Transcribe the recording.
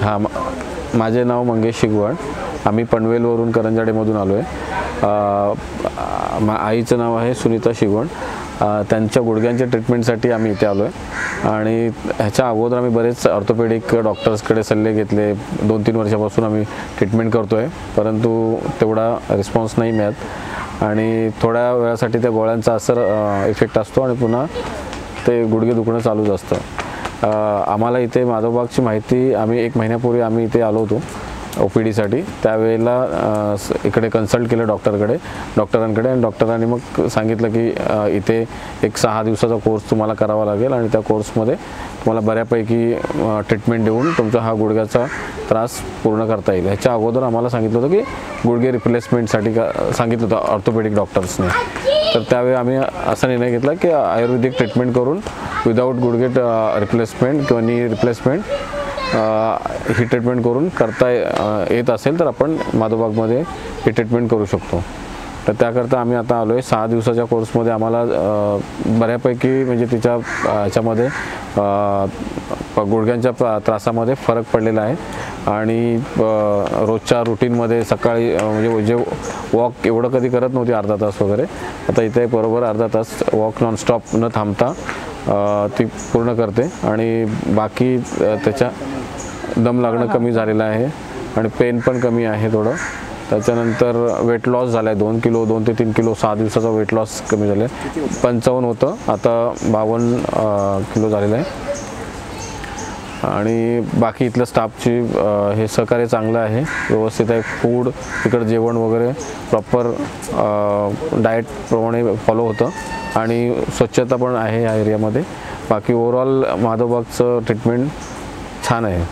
हां, माझे नाव मंगेश शिगवण. आम्ही पनवेलवरून करंजाडेमधून आलो आहे. आईचं नाव आहे सुनीता शिगवण. त्यांच्या गुडघ्यांच्या ट्रीटमेंटसाठी आम्ही इथे आलो आहे आणि ह्याच्या अगोदर आम्ही बरेच ऑर्थोपेडिक डॉक्टर्सकडे सल्ले घेतले. 2-3 वर्षापासून आम्ही ट्रीटमेंट करतो आहे, परंतु तेवढा रिस्पॉन्स नाही मिळत आणि थोड्या वेळासाठी त्या गोळ्यांचा असर इफेक्ट असतो आणि पुन्हा ते गुडघे दुखणं चालूच असतं. आम्हाला इथे माधवबागची माहिती आम्ही 1 महिन्यापूर्वी आम्ही इथे आलो होतो OPDसाठी. त्यावेळेला इकडे कन्सल्ट केलं डॉक्टरांकडे आणि डॉक्टरांनी मग सांगितलं की इथे एक 6 दिवसाचा कोर्स तुम्हाला करावा लागेल आणि त्या कोर्समध्ये तुम्हाला बऱ्यापैकी ट्रीटमेंट देऊन तुमचा हा गुडघ्याचा त्रास पूर्ण करता येईल. ह्याच्या अगोदर आम्हाला सांगितलं होतं की गुडघे रिप्लेसमेंटसाठी सांगितलं होतं ऑर्थोपेडिक डॉक्टर्सने. तर त्यावेळी आम्ही असा निर्णय घेतला की आयुर्वेदिक ट्रीटमेंट करून विदाऊट गुडघे रिप्लेसमेंट किंवा नी रिप्लेसमेंट ही ट्रीटमेंट करून करता येत असेल तर आपण माधवबागमध्ये ही ट्रीटमेंट करू शकतो. तर त्याकरता आम्ही आता आलो आहे. 6 दिवसाच्या कोर्समध्ये आम्हाला बऱ्यापैकी म्हणजे तिच्या ह्याच्यामध्ये गुडघ्यांच्या त्रासामध्ये फरक पडलेला आहे आणि रोजच्या रुटीनमध्ये सकाळी म्हणजे जे वॉक एवढं कधी करत नव्हती अर्धा तास वगैरे, आता इथे बरोबर अर्धा तास वॉक नॉनस्टॉप न थांबता ती पूर्ण करते आणि बाकी त्याच्या दम लागणं कमी झालेलं आहे आणि पेन पण कमी आहे थोडं. त्याच्यानंतर वेट लॉस झाला आहे 2 किलो 2 ते 3 किलो 6 दिवसाचा वेट लॉस कमी झालं आहे. 55 होतं, आता 52 किलो झालेलं आहे. आणि बाकी इथलं स्टाफची हे सहकार्य चांगलं आहे, व्यवस्थित आहे. फूड तिकडं जेवण वगैरे प्रॉपर डाएटप्रमाणे फॉलो होतं आणि स्वच्छता पण आहे या एरियामध्ये. बाकी ओव्हरऑल माधवबागचं ट्रीटमेंट छान आहे.